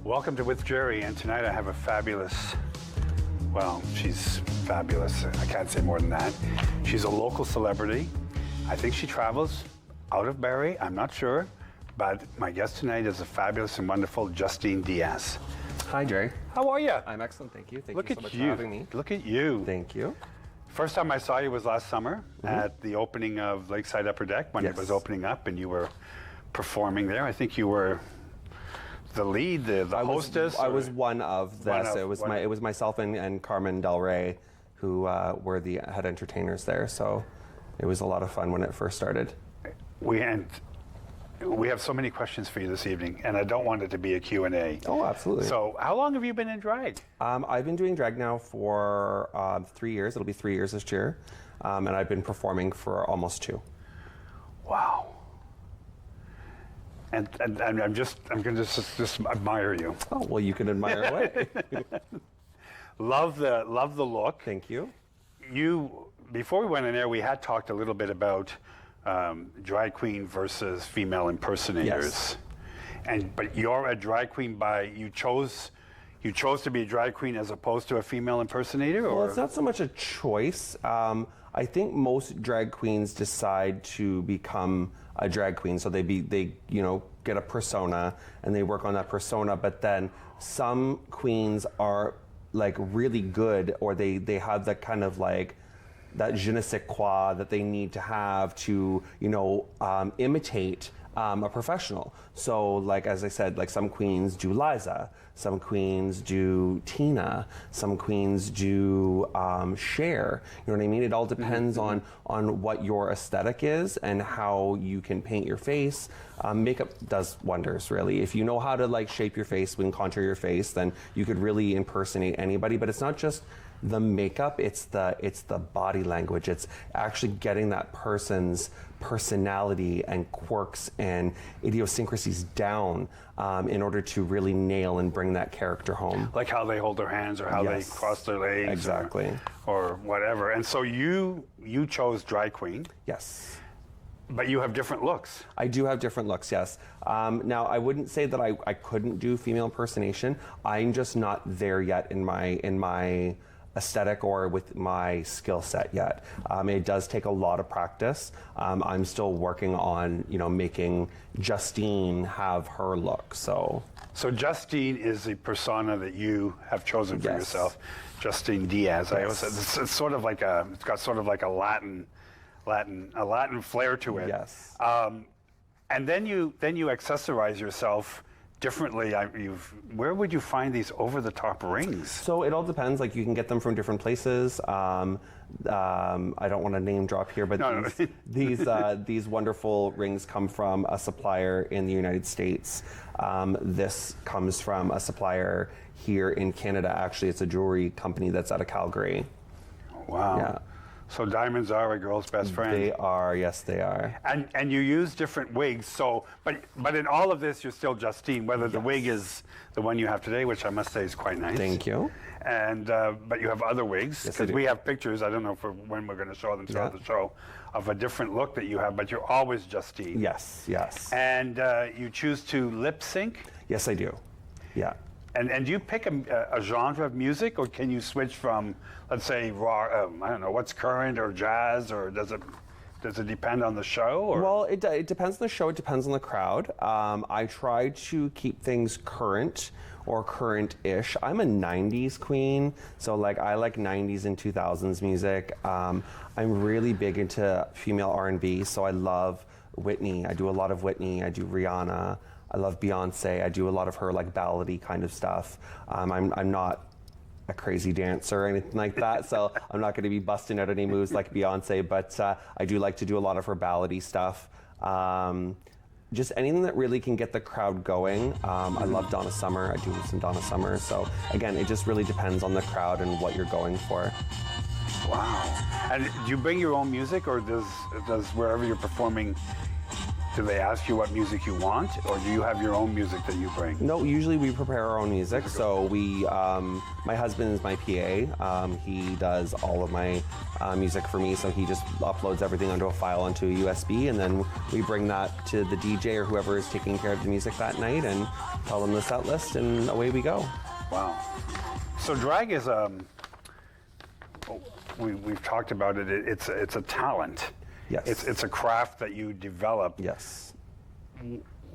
Welcome to With Gerry, and tonight I have a fabulous, well, she's fabulous. I can't say more than that. She's a local celebrity. I think she travels out of Barrie, I'm not sure, but my guest tonight is a fabulous and wonderful Justine D'as. Hi, Gerry. How are you? I'm excellent, thank you. Thank you so much for having me. Look at you. Thank you. First time I saw you was last summer at the opening of Lakeside Upper Deck when it was opening up and you were performing there. I think you were the lead, the hostess. I was one of this. It was myself and Carmen Del Rey who were the head entertainers there. So it was a lot of fun when it first started. We have so many questions for you this evening, and I don't want it to be a Q&A. Oh, absolutely. So how long have you been in drag? I've been doing drag now for 3 years. It'll be 3 years this year. And I've been performing for almost 2. Wow. And I'm going to just admire you. Oh, well, you can admire away. Love the look. Thank you. Before we went in there, we had talked a little bit about drag queen versus female impersonators. Yes. But you're a drag queen you chose to be a drag queen as opposed to a female impersonator? Or? Well, it's not so much a choice. I think most drag queens decide to become a drag queen, so they get a persona and they work on that persona. But then some queens are like really good, or they have that kind of like that je ne sais quoi that they need to have to imitate a professional. So like, as I said, like some queens do Liza, some queens do Tina, some queens do Cher. You know what I mean? It all depends on what your aesthetic is and how you can paint your face. Makeup does wonders, really. If you know how to like shape your face and contour your face, then you could really impersonate anybody. But it's not just the makeup, it's the body language. It's actually getting that person's personality and quirks and idiosyncrasies down in order to really nail and bring that character home. Like how they hold their hands or how they cross their legs. Exactly. Or whatever. And so you chose drag queen. Yes. But you have different looks. I do have different looks, yes. Now, I wouldn't say that I couldn't do female impersonation. I'm just not there yet in my aesthetic or with my skill set yet. It does take a lot of practice. I'm still working on, making Justine have her look. So Justine is the persona that you have chosen for yourself, Justine D'as. Yes. I always said it's sort of like it's got sort of like a Latin flair to it. Yes. And then you accessorize yourself differently. Where would you find these over-the-top rings? So it all depends. Like, you can get them from different places. I don't want to name drop here, but these wonderful rings come from a supplier in the United States. This comes from a supplier here in Canada. Actually, it's a jewelry company that's out of Calgary. Wow. Yeah. So diamonds are a girl's best friend. They are, yes, they are. And you use different wigs. So, but in all of this, you're still Justine. Whether the wig is the one you have today, which I must say is quite nice. Thank you. And but you have other wigs because we have pictures. I don't know when we're going to show them throughout the show of a different look that you have. But you're always Justine. Yes, yes. And you choose to lip sync. Yes, I do. Yeah. And do you pick a genre of music, or can you switch from, let's say, rock, I don't know, what's current, or jazz, or does it depend on the show? Or? Well, it depends on the show. It depends on the crowd. I try to keep things current or current-ish. I'm a 90s queen, so I like 90s and 2000s music. I'm really big into female R&B, so I love Whitney. I do a lot of Whitney. I do Rihanna. I love Beyonce. I do a lot of her ballady kind of stuff. I'm not a crazy dancer or anything like that, so I'm not going to be busting out any moves like Beyonce, but I do like to do a lot of her ballady stuff. Just anything that really can get the crowd going. I love Donna Summer. I do some Donna Summer. So again, it just really depends on the crowd and what you're going for. Wow. And do you bring your own music, or does wherever you're performing do they ask you what music you want, or do you have your own music that you bring? No, usually we prepare our own music. So we, my husband is my PA. He does all of my music for me. So he just uploads everything onto a file onto a USB, and then we bring that to the DJ or whoever is taking care of the music that night, and tell them the set list, and away we go. Wow. So drag is we've talked about it. It's a talent. Yes. It's a craft that you develop. Yes.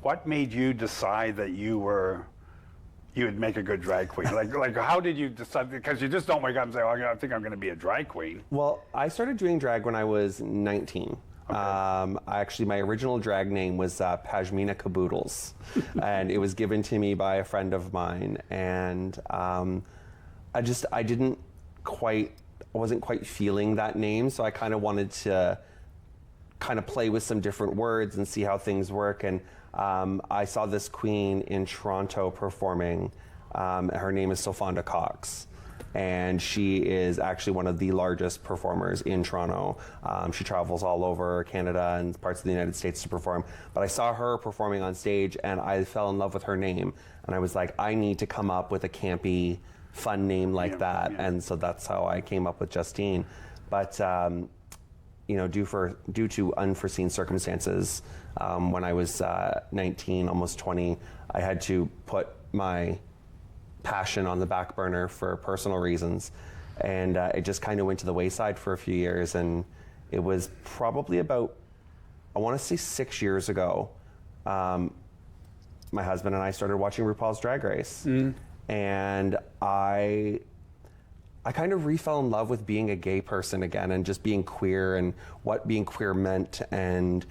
What made you decide that you would make a good drag queen? Like how did you decide? Because you just don't wake up and say, "Oh, I think I'm going to be a drag queen." Well, I started doing drag when I was 19. Okay. Actually, my original drag name was Pashmina Caboodles, and it was given to me by a friend of mine. And I wasn't quite feeling that name, so I kind of wanted to kind of play with some different words and see how things work. And I saw this queen in Toronto performing. Her name is Sofonda Cox, and she is actually one of the largest performers in Toronto. She travels all over Canada and parts of the United States to perform. But I saw her performing on stage, and I fell in love with her name. And I was like, I need to come up with a campy, fun name like that. Yeah. And so that's how I came up with Justine. But due to unforeseen circumstances, when I was 19, almost 20, I had to put my passion on the back burner for personal reasons, and it just kind of went to the wayside for a few years. And it was probably about, I want to say 6 years ago, my husband and I started watching RuPaul's Drag Race, and I kind of re-fell in love with being a gay person again, and just being queer and what being queer meant. And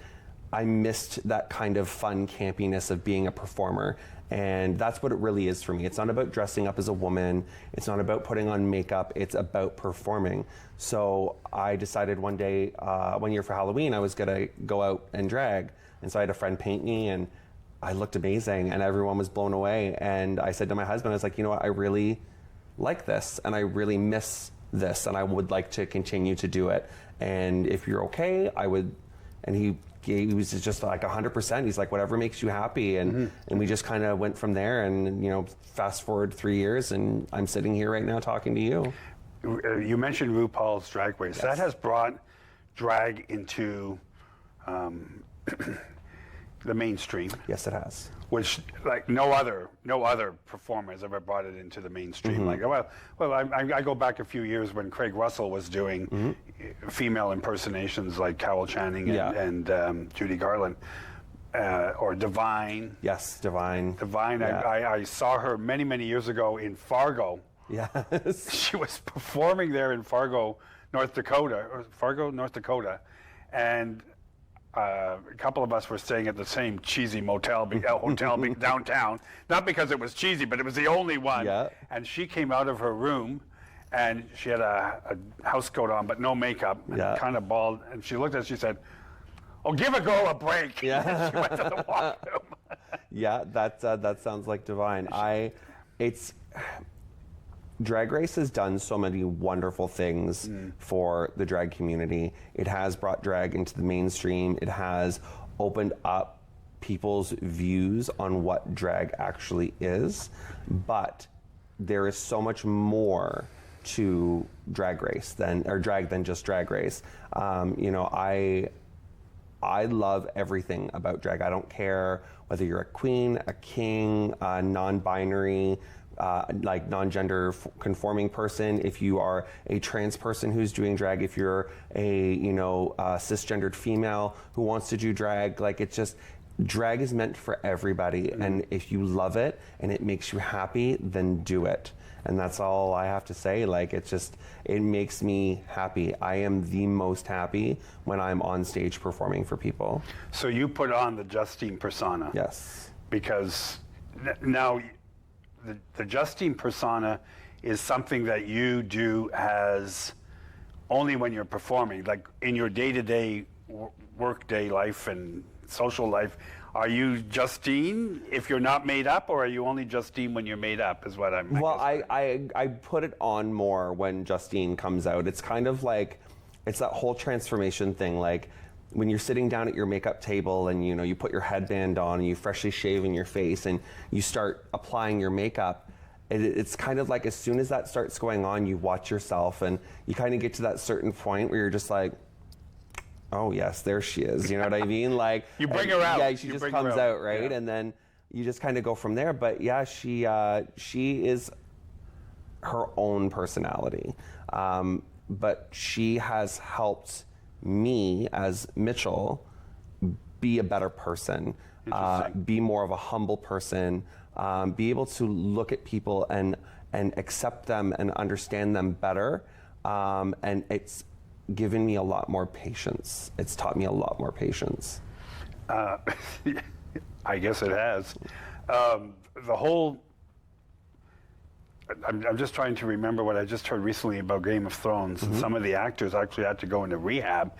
I missed that kind of fun campiness of being a performer. And that's what it really is for me. It's not about dressing up as a woman. It's not about putting on makeup. It's about performing. So I decided one day, one year for Halloween, I was gonna go out and drag. And so I had a friend paint me, and I looked amazing, and everyone was blown away. And I said to my husband, I was like, you know what, I really like this, and I really miss this, and I would like to continue to do it. And if you're okay, I would. And he was just like 100%. He's like, whatever makes you happy. And we just kind of went from there. And fast forward 3 years, and I'm sitting here right now talking to you. You mentioned RuPaul's Drag Race. Yes. That has brought drag into the mainstream. Yes, it has. Which, like, no other performer has ever brought it into the mainstream. Like, I go back a few years when Craig Russell was doing female impersonations like Carol Channing and Judy Garland, or Divine. Yes, Divine. Divine. Yeah. I saw her many years ago in Fargo. Yes. She was performing there in Fargo, North Dakota, and a couple of us were staying at the same cheesy hotel downtown, not because it was cheesy, but it was the only one. Yeah. And she came out of her room, and she had a house coat on, but no makeup, and kind of bald. And she looked at us, she said, "Oh, give a girl a break." Yeah. She went to the washroom. Yeah, that sounds like Divine. Drag Race has done so many wonderful things for the drag community. It has brought drag into the mainstream. It has opened up people's views on what drag actually is. But there is so much more to drag than just Drag Race. I love everything about drag. I don't care whether you're a queen, a king, a non-binary, like non-gender conforming person, if you are a trans person who's doing drag, if you're a cisgendered female who wants to do drag, like, it's just, drag is meant for everybody. And if you love it and it makes you happy, then do it. And that's all I have to say. Like, it makes me happy. I am the most happy when I'm on stage performing for people. So you put on the Justine persona. Yes. Because now the Justine persona is something that you do as only when you're performing, like in your day-to-day work-day life and social life. Are you Justine if you're not made up, or are you only Justine when you're made up, is what I'm... Well, I put it on more when Justine comes out. It's kind of like, it's that whole transformation thing. Like, when you're sitting down at your makeup table and you put your headband on and you freshly shaving your face and you start applying your makeup, it's kind of like as soon as that starts going on, you watch yourself and you kind of get to that certain point where you're just like, oh yes, there she is. You know what I mean? Like you bring her out. Yeah, she just comes out, right? Yeah. And then you just kind of go from there. But yeah, she is her own personality. But she has helped me as Mitchell be a better person, be more of a humble person, be able to look at people and accept them and understand them better. And it's given me a lot more patience. It's taught me a lot more patience. I guess it has. The whole I'm just trying to remember what I just heard recently about Game of Thrones. And some of the actors actually had to go into rehab,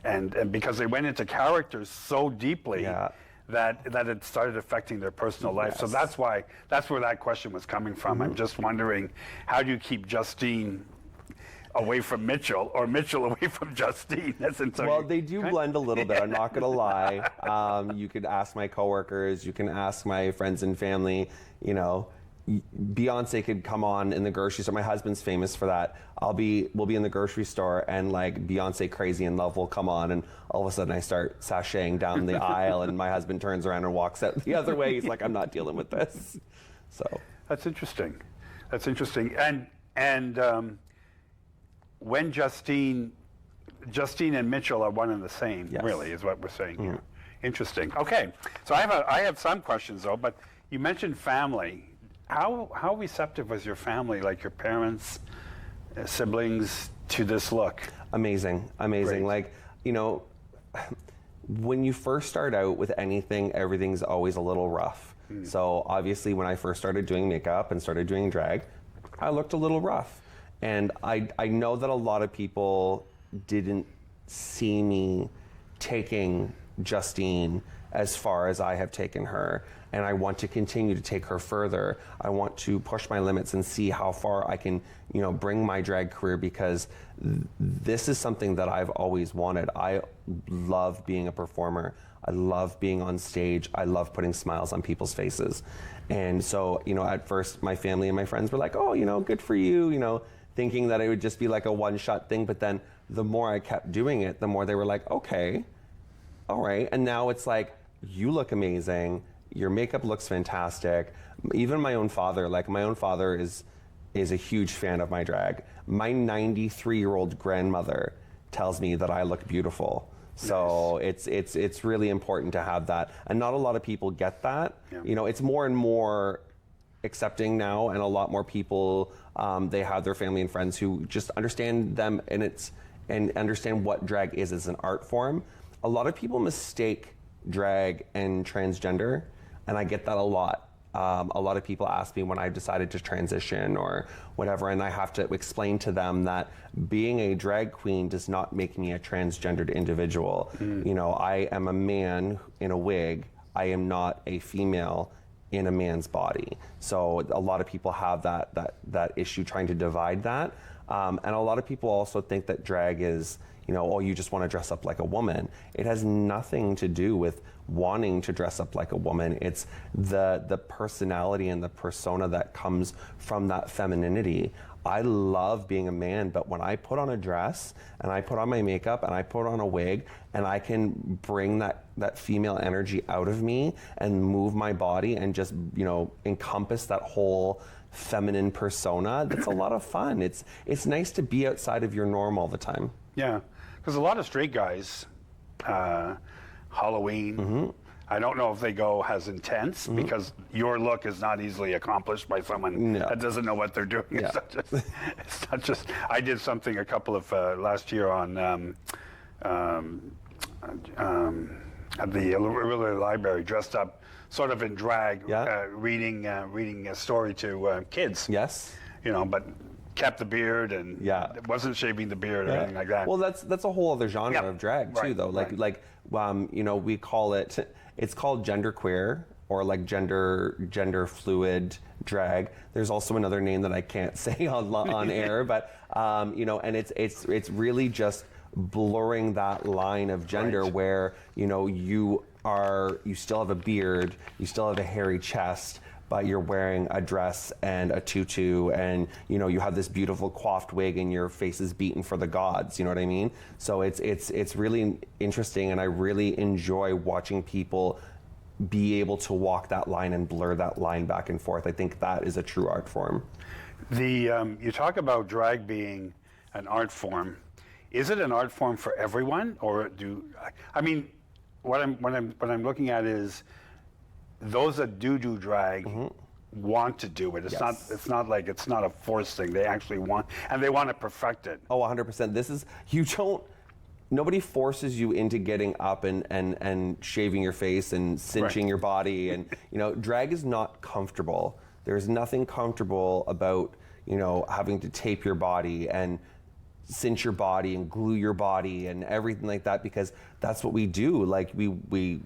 and because they went into characters so deeply that it started affecting their personal life. So that's where that question was coming from. I'm just wondering, how do you keep Justine away from Mitchell or Mitchell away from Justine? Well, they do blend a little bit. I'm not going to lie. You could ask my coworkers. You can ask my friends and family. Beyonce could come on in the grocery store. My husband's famous for that. We'll be in the grocery store and like Beyonce Crazy in Love will come on and all of a sudden I start sashaying down the aisle and my husband turns around and walks out the other way. He's like, I'm not dealing with this. So that's interesting. And when Justine and Mitchell are one and the same, really, is what we're saying here. Interesting. Okay, so I have some questions though, but you mentioned family. How receptive was your family, like your parents, siblings, to this look? Amazing. Great. Like, when you first start out with anything, everything's always a little rough. So obviously when I first started doing makeup and started doing drag, I looked a little rough. And I know that a lot of people didn't see me taking Justine as far as I have taken her. And I want to continue to take her further. I want to push my limits and see how far I can, bring my drag career, because this is something that I've always wanted. I love being a performer. I love being on stage. I love putting smiles on people's faces. And so, at first my family and my friends were like, oh, good for you, thinking that it would just be like a one-shot thing. But then the more I kept doing it, the more they were like, okay, all right. And now it's like, you look amazing. Your makeup looks fantastic. Even my own father is a huge fan of my drag. My 93-year-old grandmother tells me that I look beautiful. So it's really important to have that. And not a lot of people get that. Yeah. It's more and more accepting now, and a lot more people, they have their family and friends who just understand them and understand what drag is as an art form. A lot of people mistake drag and transgender, and I get that a lot. A lot of people ask me when I've decided to transition or whatever, and I have to explain to them that being a drag queen does not make me a transgendered individual. I am a man in a wig. I am not a female in a man's body. So a lot of people have that issue trying to divide that. And a lot of people also think that drag is, you just want to dress up like a woman. It has nothing to do with wanting to dress up like a woman. It's the personality and the persona that comes from that femininity. I love being a man, but when I put on a dress and I put on my makeup and I put on a wig and I can bring that female energy out of me and move my body and just, encompass that whole feminine persona, that's a lot of fun. It's nice to be outside of your norm all the time. Yeah, because a lot of straight guys, Halloween, I don't know if they go as intense, because your look is not easily accomplished by someone that doesn't know what they're doing. Yeah. It's not just, I did something a couple of last year on at the River Library, dressed up sort of in drag, reading a story to kids. Yes. But kept the beard and wasn't shaving the beard or anything like that. Well, that's a whole other genre of drag too, though. Like we call it's called genderqueer, or like gender fluid drag. There's also another name that I can't say on air, but and it's really just blurring that line of gender Right. where, you know, you still have a beard, you still have a hairy chest, but you're wearing a dress and a tutu, and you know you have this beautiful coiffed wig, and your face is beaten for the gods. You know what I mean? So it's really interesting, and I really enjoy watching people be able to walk that line and blur that line back and forth. I think that is a true art form. You talk about drag being an art form. Is it an art form for everyone, or I mean, what I'm looking at is those that do drag want to do it. It's not like it's not a forced thing. They actually want, and they want to perfect it. Oh, 100%. Nobody forces you into getting up and shaving your face and cinching your body. And, you know, drag is not comfortable. There's nothing comfortable about, you know, having to tape your body and cinch your body and glue your body and everything like that, because that's what we do. Like we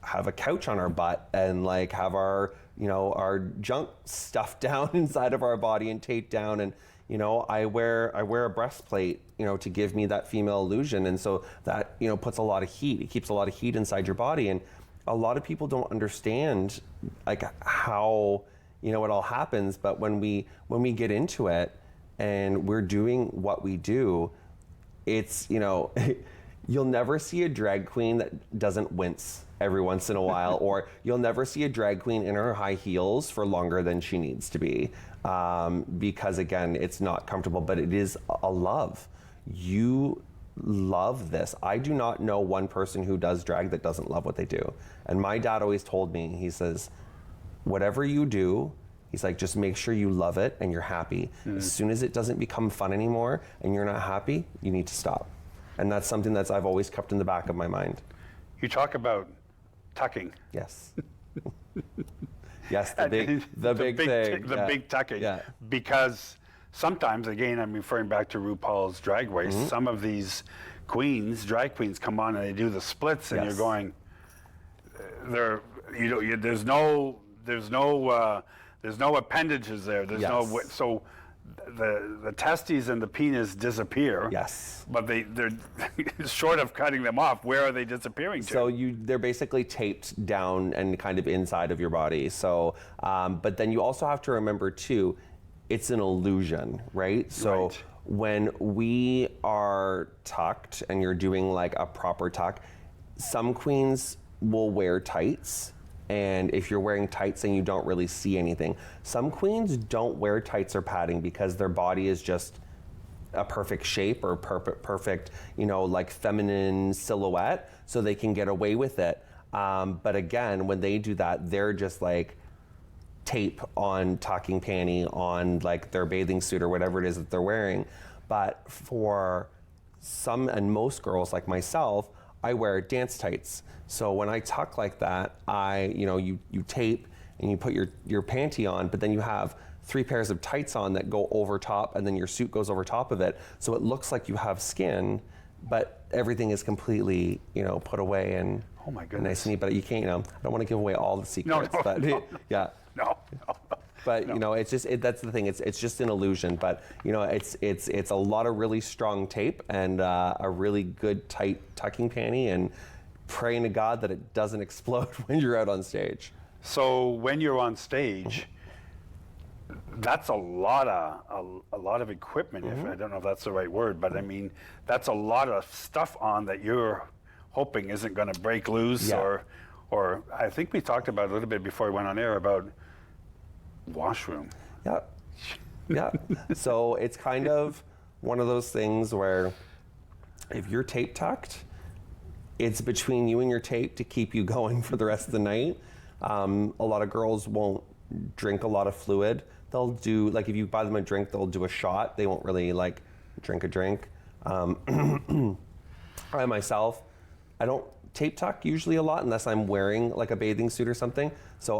have a couch on our butt and like have our, you know, our junk stuffed down inside of our body and taped down. And, you know, I wear a breastplate, you know, to give me that female illusion. And so that, you know, puts a lot of heat. It keeps a lot of heat inside your body. And a lot of people don't understand like how, you know, it all happens. But when we get into it and we're doing what we do, it's, you know, you'll never see a drag queen that doesn't wince every once in a while, or you'll never see a drag queen in her high heels for longer than she needs to be, because again, it's not comfortable, but it is a love. You love this. I do not know one person who does drag that doesn't love what they do. And my dad always told me, he says, whatever you do, he's like, just make sure you love it and you're happy. As soon as it doesn't become fun anymore and you're not happy, you need to stop. And that's something that I've always kept in the back of my mind. You talk about tucking. Yes. Yes, the big thing. The big tucking. Yeah. Because sometimes, again, I'm referring back to RuPaul's Drag Race, some of these queens, drag queens, come on and they do the splits, and you're going, there's no appendages there. There's no, so the testes and the penis disappear. Yes. But they're short of cutting them off. Where are they disappearing to? So they're basically taped down and kind of inside of your body. So, but then you also have to remember too, it's an illusion, right? So when we are tucked and you're doing like a proper tuck, some queens will wear tights. And if you're wearing tights, then you don't really see anything. Some queens don't wear tights or padding because their body is just a perfect shape or perfect, you know, like feminine silhouette, so they can get away with it. But again, when they do that, they're just like tape on tucking panty on like their bathing suit or whatever it is that they're wearing. But for some and most girls like myself, I wear dance tights. So when I tuck like that, you tape and you put your panty on, but then you have 3 pairs of tights on that go over top, and then your suit goes over top of it. So it looks like you have skin, but everything is completely, you know, put away and oh my goodness, nice and neat. But you can't, you know, I don't want to give away all the secrets. Yeah. No. But you know, it's just that's the thing. It's just an illusion. But you know, it's a lot of really strong tape and a really good tight tucking panty, and praying to God that it doesn't explode when you're out on stage. So when you're on stage, that's a lot of equipment. If I don't know if that's the right word, but I mean that's a lot of stuff on that you're hoping isn't going to break loose, or I think we talked about a little bit before we went on air about washroom. Yeah. So it's kind of one of those things where if you're tape tucked, it's between you and your tape to keep you going for the rest of the night. A lot of girls won't drink a lot of fluid. They'll do, like if you buy them a drink, they'll do a shot. They won't really like drink a drink. I myself, I don't tape tuck usually a lot unless I'm wearing like a bathing suit or something. So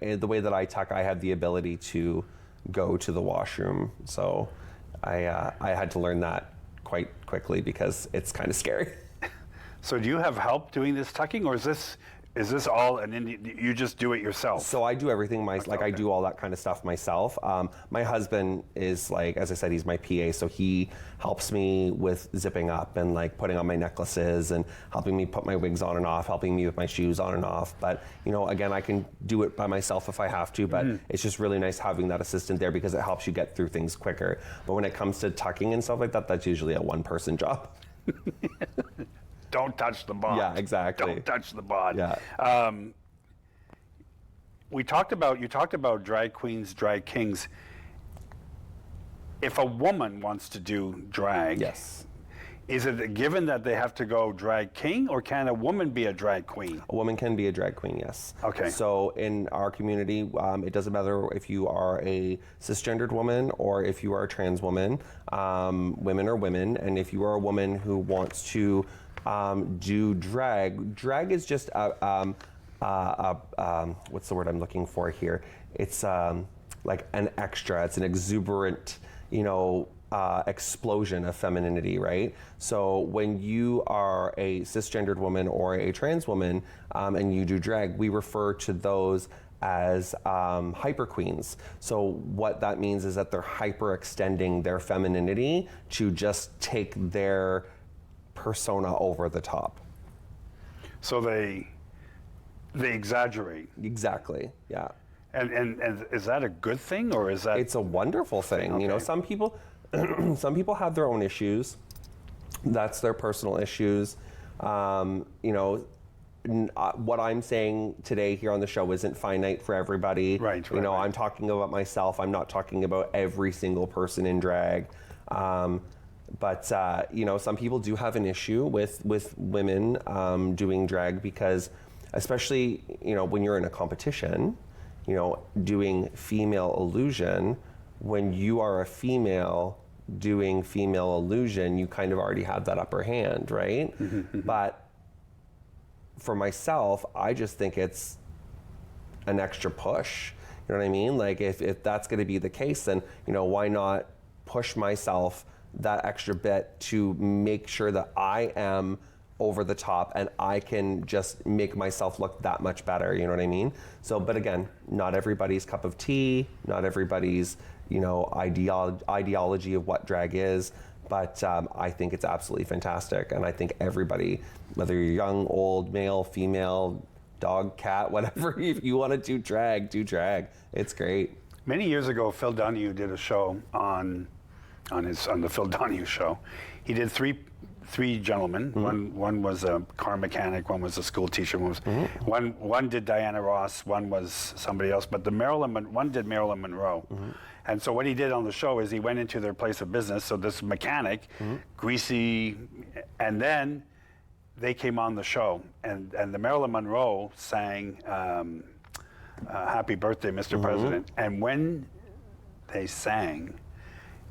the way that I tuck, I have the ability to go to the washroom. So I had to learn that quite quickly because it's kind of scary. So do you have help doing this tucking, or is this Is this all an Indian? You just do it yourself? So I do everything like I okay. do all that kind of stuff myself. My husband is like, as I said, he's my PA, so he helps me with zipping up and like putting on my necklaces and helping me put my wigs on and off, helping me with my shoes on and off. But you know, again, I can do it by myself if I have to, but it's just really nice having that assistant there because it helps you get through things quicker. But when it comes to tucking and stuff like that, that's usually a one-person job. Don't touch the bod. Yeah, exactly. Don't touch the bod. Yeah. You talked about drag queens, drag kings. If a woman wants to do drag, Yes. is it a given that they have to go drag king, or can a woman be a drag queen? A woman can be a drag queen, yes. Okay. So in our community, it doesn't matter if you are a cisgendered woman or if you are a trans woman. Women are women, and if you are a woman who wants to do drag is just what's the word I'm looking for here? It's like an extra. It's an exuberant, explosion of femininity, right? So when you are a cisgendered woman or a trans woman and you do drag, we refer to those as hyper queens. So what that means is that they're hyper extending their femininity to just take their persona over the top. So they exaggerate. Exactly, yeah. And is that a good thing, or is that? It's a wonderful thing. Okay. You know, some people have their own issues. That's their personal issues. What I'm saying today here on the show isn't finite for everybody. Right. Right. I'm talking about myself. I'm not talking about every single person in drag. But some people do have an issue with women doing drag because, especially, when you're in a competition, doing female illusion, when you are a female doing female illusion, you kind of already have that upper hand, right? But for myself, I just think it's an extra push. You know what I mean? Like if that's going to be the case, then, why not push myself that extra bit to make sure that I am over the top and I can just make myself look that much better, you know what I mean? So, but again, not everybody's cup of tea, not everybody's, ideology of what drag is, but I think it's absolutely fantastic. And I think everybody, whether you're young, old, male, female, dog, cat, whatever, if you want to do drag, it's great. Many years ago, Phil Donahue did a show on the Phil Donahue show. He did three gentlemen. One was a car mechanic, one was a school teacher, one did Diana Ross, one was somebody else, but one did Marilyn Monroe. And so what he did on the show is he went into their place of business, so this mechanic, greasy, and then they came on the show, and the Marilyn Monroe sang Happy Birthday, Mr. President. And when they sang,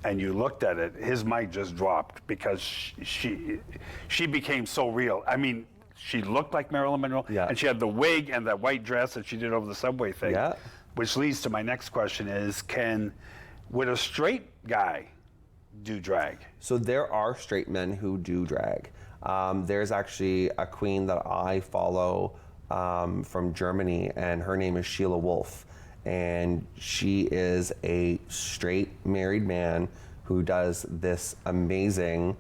and you looked at it, his mic just dropped because she became so real. I mean, she looked like Marilyn Monroe, and she had the wig and that white dress that she did over the subway thing. Yeah. Which leads to my next question is, would a straight guy do drag? So there are straight men who do drag. There's actually a queen that I follow from Germany, and her name is Sheila Wolf. And she is a straight married man who does this amazing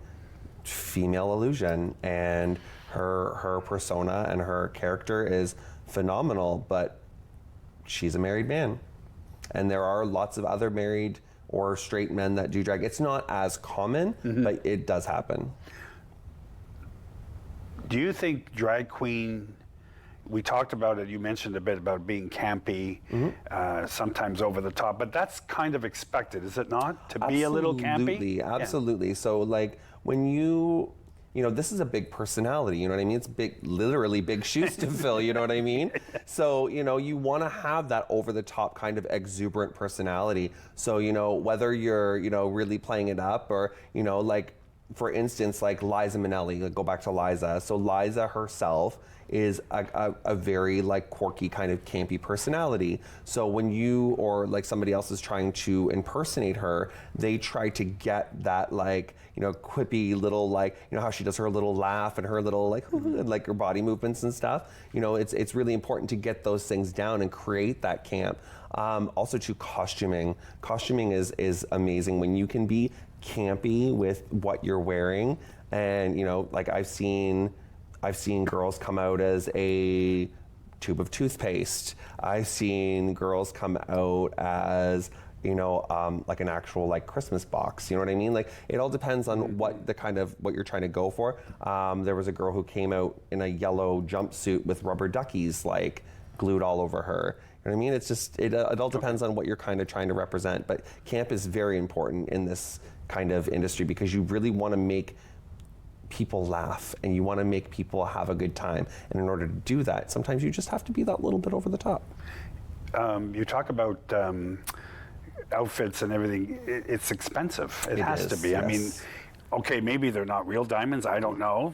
female illusion, and her persona and her character is phenomenal, but she's a married man. And there are lots of other married or straight men that do drag. It's not as common, but it does happen. Do you think drag queen, we talked about it, you mentioned a bit about being campy, sometimes over the top, but that's kind of expected, is it not? To be a little campy? Absolutely. So like when this is a big personality, you know what I mean? It's literally big shoes to fill, you know what I mean? So, you want to have that over the top kind of exuberant personality. So, whether you're, really playing it up or, like for instance, like Liza Minnelli, like go back to Liza. So Liza herself is a very like quirky kind of campy personality. So when you or like somebody else is trying to impersonate her, they try to get that like, you know, quippy little like, you know how she does her little laugh and her little like like her body movements and stuff. You know, it's really important to get those things down and create that camp. Also to costuming. Costuming is amazing when you can be campy with what you're wearing. And you know, like I've seen girls come out as a tube of toothpaste. I've seen girls come out as, you know, like an actual like Christmas box. You know what I mean? Like it all depends on what you're trying to go for. There was a girl who came out in a yellow jumpsuit with rubber duckies like glued all over her. You know what I mean? It's just it all depends on what you're kind of trying to represent. But camp is very important in this kind of industry because you really want to make people laugh and you want to make people have a good time. And in order to do that, sometimes you just have to be that little bit over the top. You talk about outfits and everything. It's expensive. It has to be. Yes. I mean, okay, maybe they're not real diamonds. I don't know.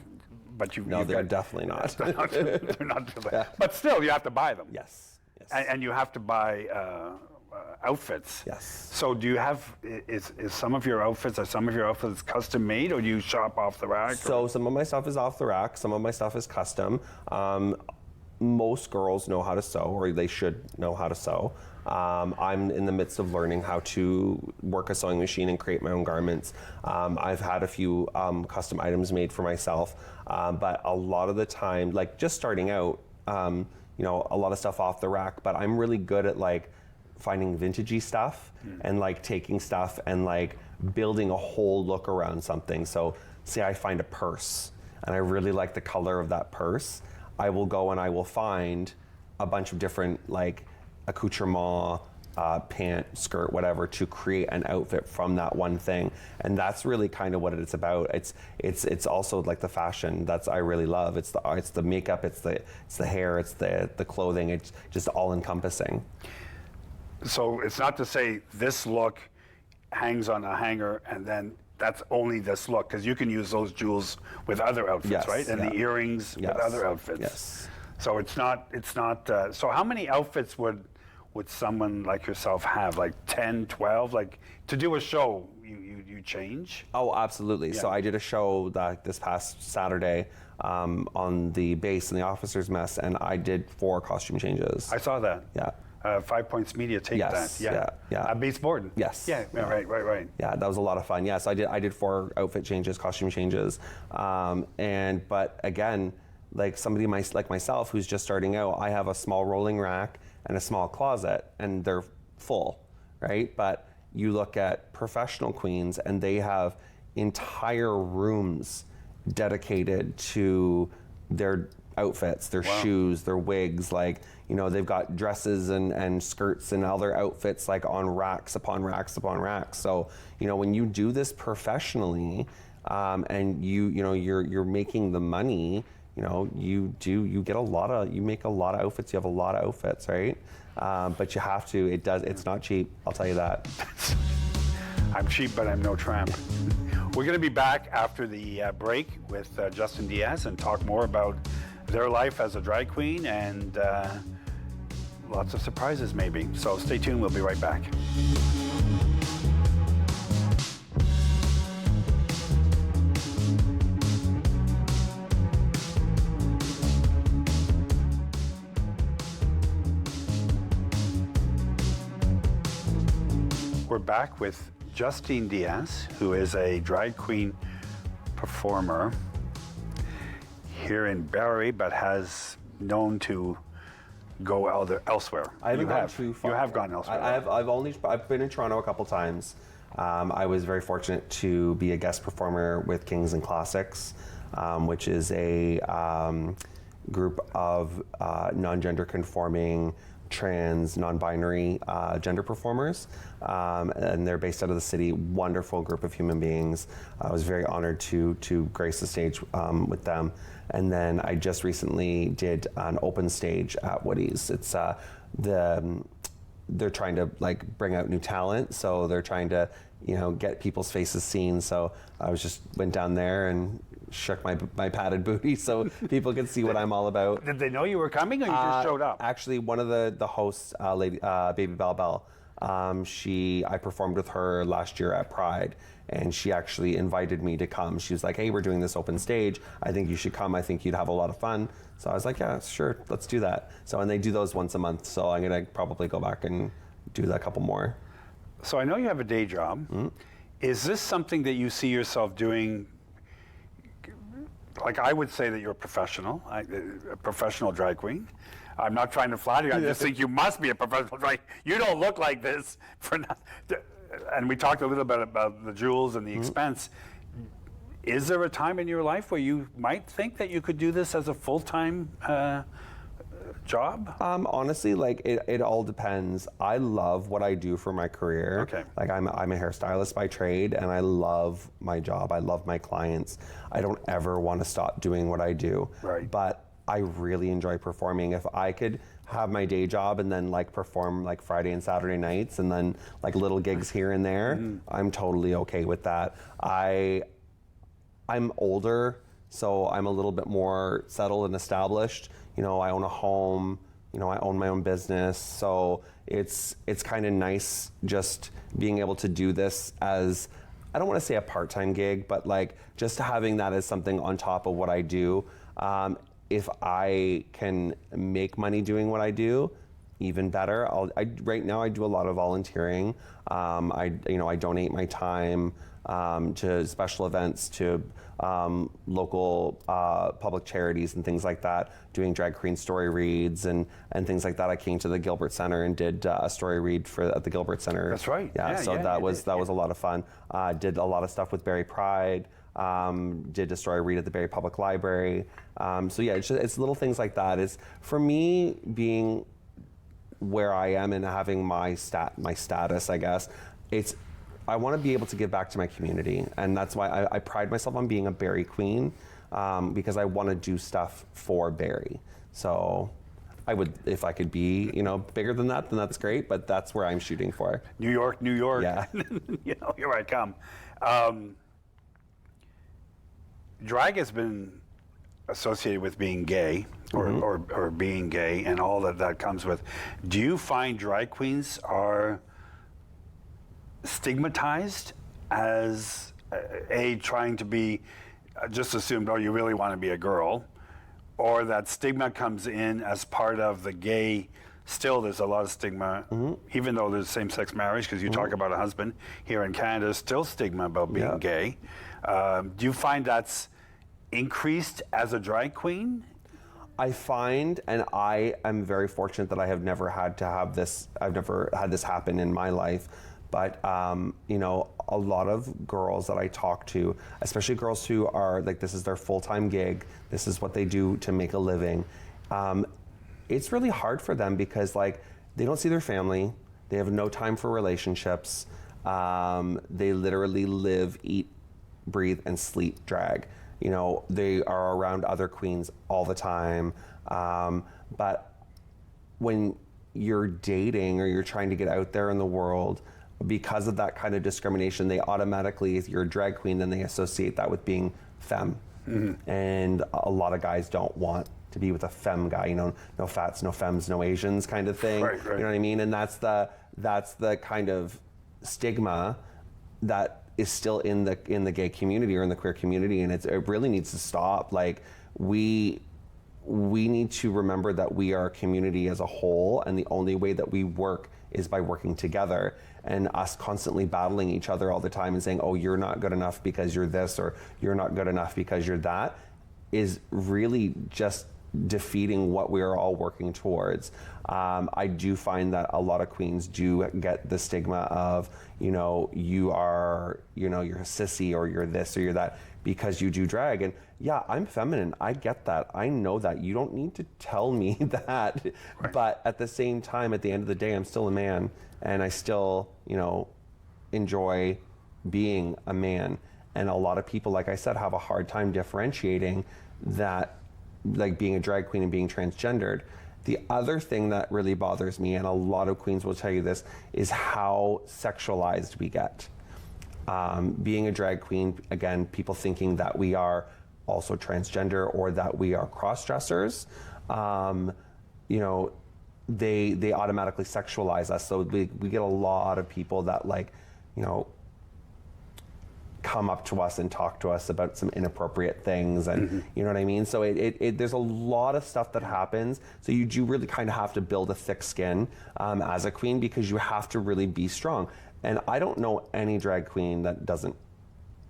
But they're definitely not. They're not yeah. But still, you have to buy them. Yes. And you have to buy outfits. Yes. So do you have, is some of your outfits custom made, or do you shop off the rack? So some of my stuff is off the rack, some of my stuff is custom. Most girls know how to sew, or they should know how to sew. I'm in the midst of learning how to work a sewing machine and create my own garments. I've had a few custom items made for myself, but a lot of the time, like just starting out, you know, a lot of stuff off the rack, but I'm really good at like finding vintagey stuff and like taking stuff and like building a whole look around something. So say I find a purse and I really like the color of that purse, I will go and I will find a bunch of different like accoutrement, pant, skirt, whatever, to create an outfit from that one thing. And that's really kind of what it's about. It's also like the fashion I really love. It's the makeup, it's the hair, it's the clothing. It's just all encompassing. So it's not to say this look hangs on a hanger and then that's only this look, because you can use those jewels with other outfits, yes, right? And the earrings with other outfits. Yes. So it's not. So how many outfits would someone like yourself have? Like 10, 12? Like to do a show, you change? Oh, absolutely. Yeah. So I did a show this past Saturday on the base in the officers' mess, and I did 4 costume changes. I saw that. Yeah. 5 Points Media taped yes, that. Yeah. Base board. Yes. Yeah. Right. Yeah, that was a lot of fun. Yes, I did 4 outfit changes, costume changes, but again, like somebody like myself who's just starting out, I have a small rolling rack and a small closet, and they're full, right? But you look at professional queens, and they have entire rooms dedicated to their outfits, their shoes, their wigs. Like, you know, they've got dresses and skirts and other outfits like on racks upon racks upon racks. So, you know, when you do this professionally, and you're making the money, you know, you make a lot of outfits, you have a lot of outfits, right? But you have to, it's not cheap, I'll tell you that. I'm cheap, but I'm no tramp. We're going to be back after the break with Justine D'as and talk more about their life as a drag queen and lots of surprises maybe. So stay tuned, we'll be right back. We're back with Justine D'as, who is a drag queen performer here in Barrie, but has known to go elsewhere. I haven't gone too far. You have gone elsewhere. I've been in Toronto a couple times. I was very fortunate to be a guest performer with Kings and Classics, which is a group of non-gender conforming, trans, non-binary gender performers, and they're based out of the city. Wonderful group of human beings. I was very honored to grace the stage with them. And then I just recently did an open stage at Woody's. It's they're trying to like bring out new talent, so they're trying to get people's faces seen. So I went down there and shook my padded booty so people could see what I'm all about. Did they know you were coming, or you just showed up? Actually, one of the hosts, Baby Bell, I performed with her last year at Pride, and she actually invited me to come. She was like, hey, we're doing this open stage. I think you should come. I think you'd have a lot of fun. So I was like, yeah, sure, let's do that. So, and they do those once a month, so I'm gonna probably go back and do that couple more. So I know you have a day job. Mm-hmm. Is this something that you see yourself doing? Like, I would say that you're a professional drag queen. I'm not trying to flatter you. I just think you must be a professional drag. You don't look like this for nothing. And we talked a little bit about the jewels and the expense. Is there a time in your life where you might think that you could do this as a full-time job? Honestly, like it all depends. I love what I do for my career. Okay. Like I'm a hairstylist by trade, and I love my job. I love my clients. I don't ever want to stop doing what I do. Right. But I really enjoy performing. If I could have my day job and then like perform like Friday and Saturday nights and then like little gigs here and there, I'm totally okay with that. I'm older, so I'm a little bit more settled and established. I own a home, I own my own business, so it's kind of nice just being able to do this as, I don't want to say a part-time gig, but like just having that as something on top of what I do. If I can make money doing what I do, even better. Right now I do a lot of volunteering. I donate my time to special events, to local public charities and things like that, doing drag queen story reads and things like that. I came to the Gilbert Center and did a story read at the Gilbert Center. That's right. Yeah, that was a lot of fun. Did a lot of stuff with Barrie Pride. Did a story read at the Barrie Public Library. It's little things like that. It's for me, being where I am and having my status, I guess. I want to be able to give back to my community, and that's why I pride myself on being a Barrie queen, because I want to do stuff for Barrie. So I would, if I could be, bigger than that, then that's great. But that's where I'm shooting for. New York. Yeah. Here I come. Drag has been associated with being gay, or being gay, and all that comes with. Do you find drag queens are stigmatized as trying to be just assumed, oh, you really want to be a girl, or that stigma comes in as part of the gay? Still, there's a lot of stigma, even though there's same-sex marriage, because you talk about a husband here in Canada, there's still stigma about being gay. Do you find that's increased as a drag queen? I find, and I am very fortunate that I have never had to have this, I've never had this happen in my life, but a lot of girls that I talk to, especially girls who are like, this is their full-time gig, this is what they do to make a living, it's really hard for them because like they don't see their family, they have no time for relationships, they literally live, eat, breathe, and sleep drag. They are around other queens all the time. But when you're dating or you're trying to get out there in the world, because of that kind of discrimination, they automatically, if you're a drag queen, then they associate that with being femme. And a lot of guys don't want to be with a femme guy, no fats, no femmes, no Asians kind of thing. Right. You know what I mean? And that's the kind of stigma that is still in the gay community or in the queer community, and it really needs to stop. Like we need to remember that we are a community as a whole, and the only way that we work is by working together. And us constantly battling each other all the time and saying, oh, you're not good enough because you're this, or you're not good enough because you're that, is really just defeating what we are all working towards. I do find that a lot of queens do get the stigma of, you are, you're a sissy, or you're this, or you're that, because you do drag. And yeah, I'm feminine. I get that. I know that. You don't need to tell me that. Right. But at the same time, at the end of the day, I'm still a man, and I still, enjoy being a man. And a lot of people, like I said, have a hard time differentiating that, like being a drag queen and being transgendered. The other thing that really bothers me, and a lot of queens will tell you this, is how sexualized we get. Being a drag queen, again, people thinking that we are also transgender or that we are cross-dressers, you know, they automatically sexualize us. So we get a lot of people that, like, you know, come up to us and talk to us about some inappropriate things, and you know what I mean? So there's a lot of stuff that happens. So you do really kind of have to build a thick skin as a queen, because you have to really be strong. And I don't know any drag queen that doesn't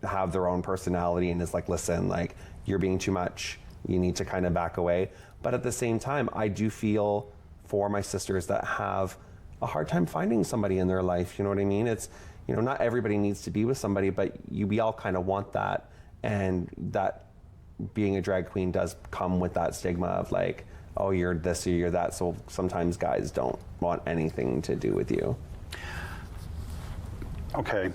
have their own personality and is like, listen, like, you're being too much, you need to kind of back away. But at the same time, I do feel for my sisters that have a hard time finding somebody in their life, you know what I mean? It's, you know, not everybody needs to be with somebody, but we all kind of want that. And that being a drag queen does come with that stigma of like, oh, you're this or you're that. So sometimes guys don't want anything to do with you. Okay.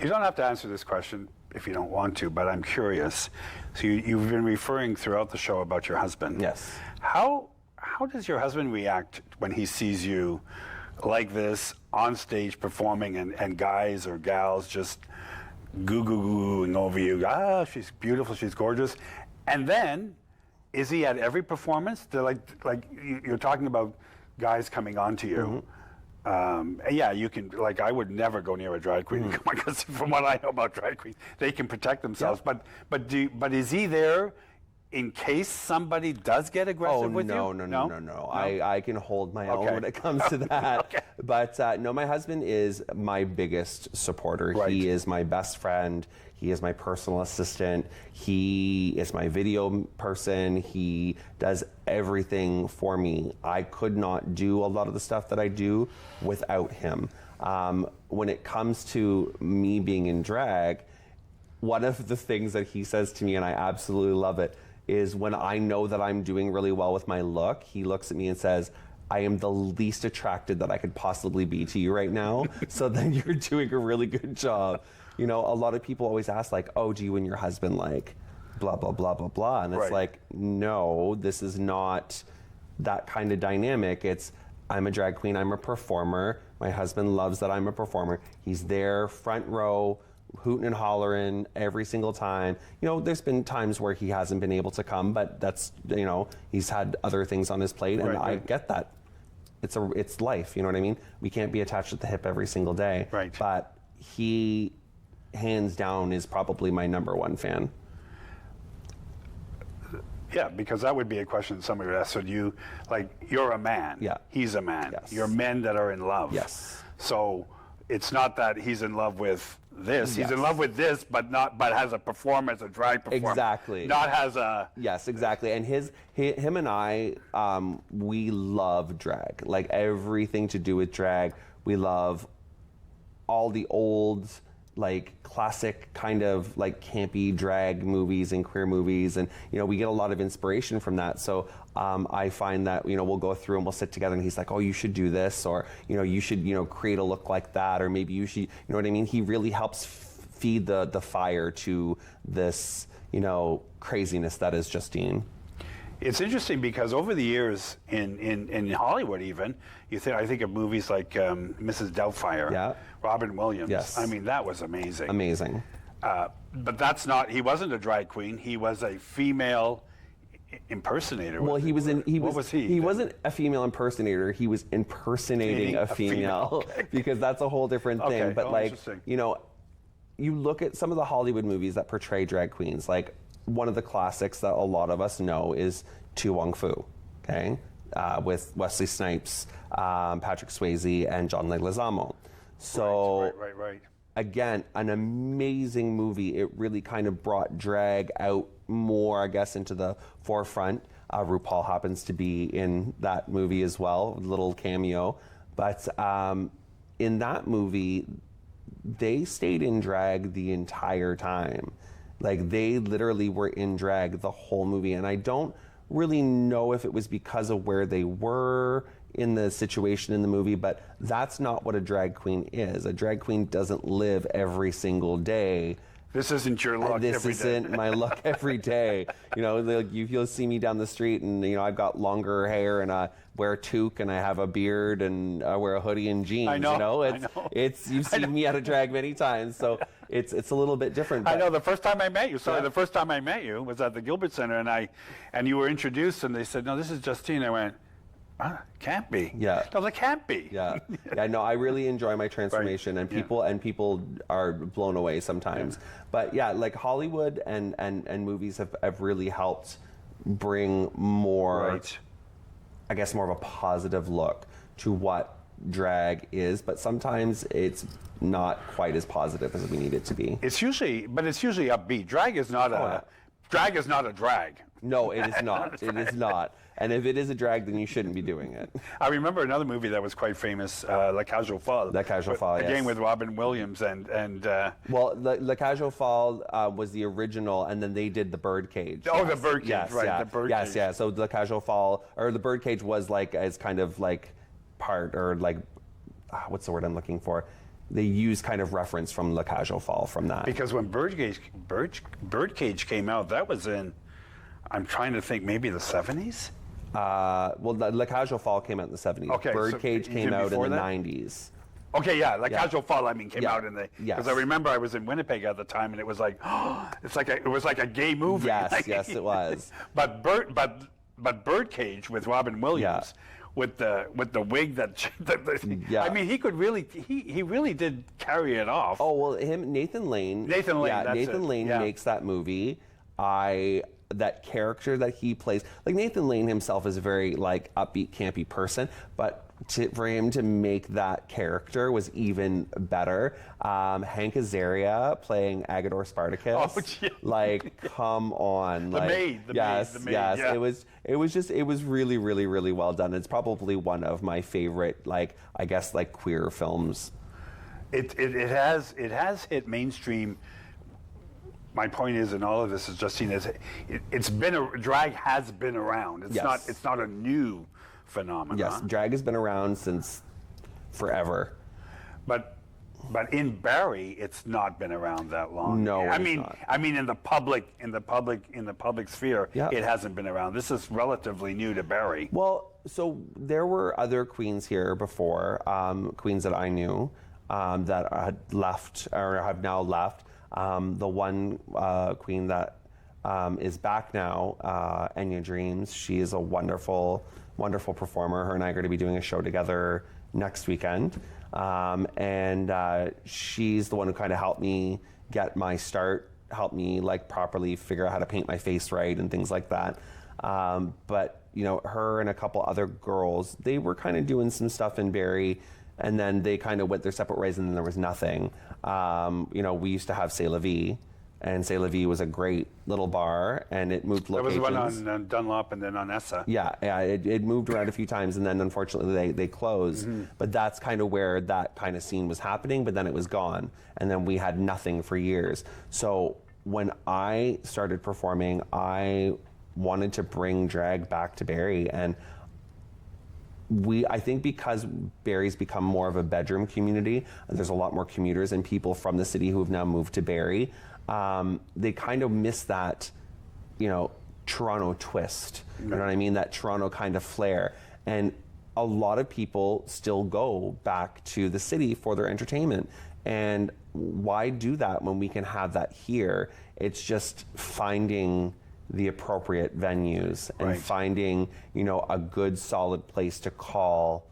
You don't have to answer this question if you don't want to, but I'm curious. So you've been referring throughout the show about your husband. Yes. How does your husband react when he sees you like this on stage performing, and guys or gals just goo-goo-gooing over you? Ah, she's beautiful, she's gorgeous. And then, is he at every performance? They're like you're talking about guys coming on to you. Yeah, you can, like, I would never go near a drag queen because from what I know about drag queens, they can protect themselves. Yeah. But is he there in case somebody does get aggressive with you? No. I can hold my own when it comes to that. Okay. But no, my husband is my biggest supporter. Right. He is my best friend. He is my personal assistant. He is my video person. He does everything for me. I could not do a lot of the stuff that I do without him. When it comes to me being in drag, one of the things that he says to me, and I absolutely love it, is when I know that I'm doing really well with my look, he looks at me and says, I am the least attracted that I could possibly be to you right now. So then you're doing a really good job. You know, a lot of people always ask, like, oh, do you and your husband, like, blah, blah, blah, blah, blah. And it's Right. like, no, this is not that kind of dynamic. It's, I'm a drag queen, I'm a performer. My husband loves that I'm a performer. He's there, front row, hooting and hollering every single time. You know, there's been times where he hasn't been able to come, but that's, you know, he's had other things on his plate, and Right, I right. get that. It's life, you know what I mean? We can't be attached at the hip every single day. Right. But he, hands down, is probably my number one fan. Yeah, because that would be a question somebody would ask. So you, like, you're a man. Yeah. He's a man. Yes. You're men that are in love. Yes. So it's not that he's in love with this. He's Yes. in love with this, but has a performance, a drag performance. Exactly. Not has a. Yes, exactly. And him and I, we love drag. Like, everything to do with drag. We love all the old, like, classic kind of, like, campy drag movies and queer movies, and, you know, we get a lot of inspiration from that. So I find that, you know, we'll go through and we'll sit together and he's like, oh, you should do this, or, you know, you should, you know, create a look like that, or maybe you should, you know what I mean? He really helps feed the fire to this, you know, craziness that is Justine. It's interesting because over the years in Hollywood, even I think of movies like Mrs. Doubtfire, Yeah. Robin Williams. Yes. I mean, that was amazing. Amazing. But that's not. He wasn't a drag queen. He was a female impersonator. Well, What was he? He wasn't a female impersonator. He was impersonating a female, Okay. because that's a whole different thing. Okay. But Oh, like, interesting. you know, you look at some of the Hollywood movies that portray drag queens. Like, one of the classics that a lot of us know is Tu Wong Fu, okay, with Wesley Snipes, Patrick Swayze, and John Leguizamo. So. Right. Again, an amazing movie. It really kind of brought drag out more, I guess, into the forefront. RuPaul happens to be in that movie as well, a little cameo. But in that movie, they stayed in drag the entire time. Like, they literally were in drag the whole movie. And I don't really know if it was because of where they were in the situation in the movie, but that's not what a drag queen is. A drag queen doesn't live every single day This isn't your look This every day. isn't my look every day. You'll see me down the street, and I've got longer hair, and I wear a toque, and I have a beard, and I wear a hoodie and jeans. I know. It's you've seen me at a drag many times, so it's a little bit different. I know. The first time I met you, the first time I met you was at the Gilbert Center, and you were introduced, and they said, "No, this is Justine." I went, can't be. Yeah. No, that can't be. Yeah. Yeah. No, I really enjoy my transformation, Right. and people are blown away sometimes. Yeah. But yeah, like Hollywood and movies have really helped bring more, Right. I guess, more of a positive look to what drag is. But sometimes it's not quite as positive as we need it to be. It's usually upbeat. Drag is not drag is not a drag. No, it is not. It is not. And if it is a drag, then you shouldn't be doing it. I remember another movie that was quite famous, La Cage aux Folles. La Cage aux Folles, Again, yes. with Robin Williams and. Well, La Cage aux Folles was the original, and then they did the Birdcage. Oh, the Birdcage, yes, right? Yeah. The Birdcage. Yes, yeah. So La Cage aux Folles, or the Birdcage, was like as kind of like part, or like, what's the word I'm looking for? They use kind of reference from La Cage aux Folles from that. Because when Birdcage came out, that was in, I'm trying to think, maybe the 70s? Well, La Cage aux Folles came out in the 70s. Okay, so Birdcage even came out in before the that? 90s. Okay, yeah, La Cage aux Folles, came Yeah. out in the, Yes. because I remember I was in Winnipeg at the time, and it was like, it was like a gay movie. Yes, yes, it was. But Birdcage with Robin Williams, with the wig Yeah. I mean, he could really, he really did carry it off. Oh, well, Nathan Lane. Nathan Lane, Yeah, that's Nathan it. Lane Yeah. makes that movie. That character that he plays, like Nathan Lane himself is a very like upbeat, campy person, but for him to make that character was even better. Hank Azaria playing Agador Spartacus. Oh, yeah. Like, come on. The like, maid, yes, the maid, yes. yeah. It was really, really, really well done. It's probably one of my favorite, like, I guess, like queer films. It has hit mainstream. My point is, in all of this, is Justine, drag has been around. Yes. It's not a new phenomenon. Yes, drag has been around since forever. But in Barrie, it's not been around that long. No, I it's mean, not. in the public sphere, Yeah. it hasn't been around. This is relatively new to Barrie. Well, so there were other queens here before, queens that I knew that had left or have now left. The one queen that is back now, Enya Dreams, she is a wonderful, wonderful performer. Her and I are going to be doing a show together next weekend. And she's the one who kind of helped me get my start, helped me like properly figure out how to paint my face right and things like that. But her and a couple other girls, they were kind of doing some stuff in Barrie, and then they kind of went their separate ways, and then there was nothing. We used to have C'est La Vie, and C'est La Vie was a great little bar, and it moved locations. There was one on Dunlop and then on Essa. Yeah, it moved around a few times, and then unfortunately they closed. Mm-hmm. But that's kind of where that kind of scene was happening, but then it was gone, and then we had nothing for years. So when I started performing, I wanted to bring drag back to Barrie, and I think because Barrie's become more of a bedroom community, and there's a lot more commuters and people from the city who have now moved to Barrie, they kind of miss that, Toronto twist. You know what I mean? That Toronto kind of flair. And a lot of people still go back to the city for their entertainment. And why do that when we can have that here? It's just finding the appropriate venues and Right. finding, a good solid place to call,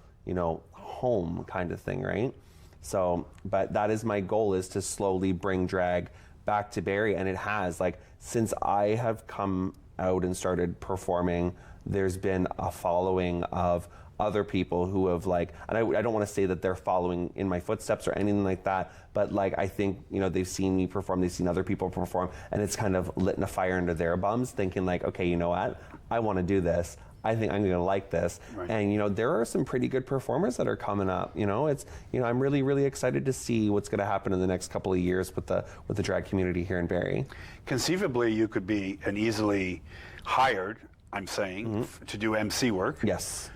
home kind of thing, right? So, but that is my goal, is to slowly bring drag back to Barrie, and it has. Like, since I have come out and started performing, there's been a following of other people who have and I don't want to say that they're following in my footsteps or anything like that, but I think, they've seen me perform, they've seen other people perform, and it's kind of lit a fire under their bums, thinking okay, you know what? I want to do this. I think I'm going to like this. Right. And, there are some pretty good performers that are coming up. I'm really, really excited to see what's going to happen in the next couple of years with the drag community here in Barrie. Conceivably, you could be an easily hired, I'm saying, to do MC work. Yes.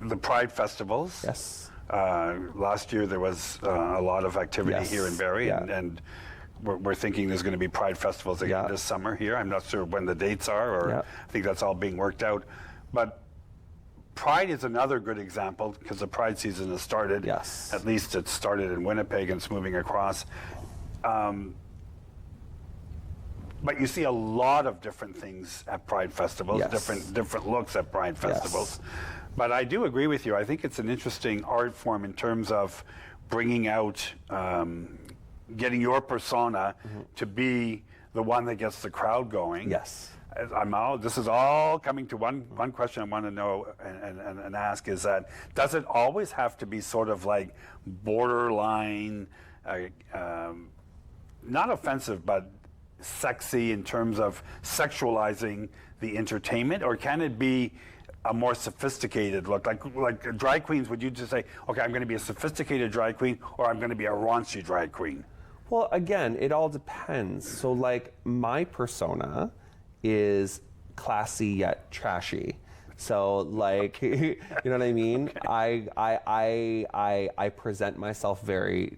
The Pride festivals. Yes. Last year there was a lot of activity Yes. here in Barrie, Yeah. and we're thinking there's going to be Pride festivals again Yeah. this summer here. I'm not sure when the dates are, or Yeah. I think that's all being worked out. But Pride is another good example because the Pride season has started. Yes. At least it started in Winnipeg and it's moving across. But you see a lot of different things at Pride festivals, Yes. different looks at Pride festivals. But I do agree with you. I think it's an interesting art form in terms of bringing out, getting your persona to be the one that gets the crowd going. Yes. This is all coming to one question I want to know and ask is that, does it always have to be sort of like borderline, not offensive, but sexy in terms of sexualizing the entertainment, or can it be a more sophisticated look? Like drag queens, would you just say, okay, I'm going to be a sophisticated drag queen, or I'm going to be a raunchy drag queen? Well, again, it all depends. So, like, my persona is classy yet trashy. So, like, you know what I mean? Okay. I present myself very,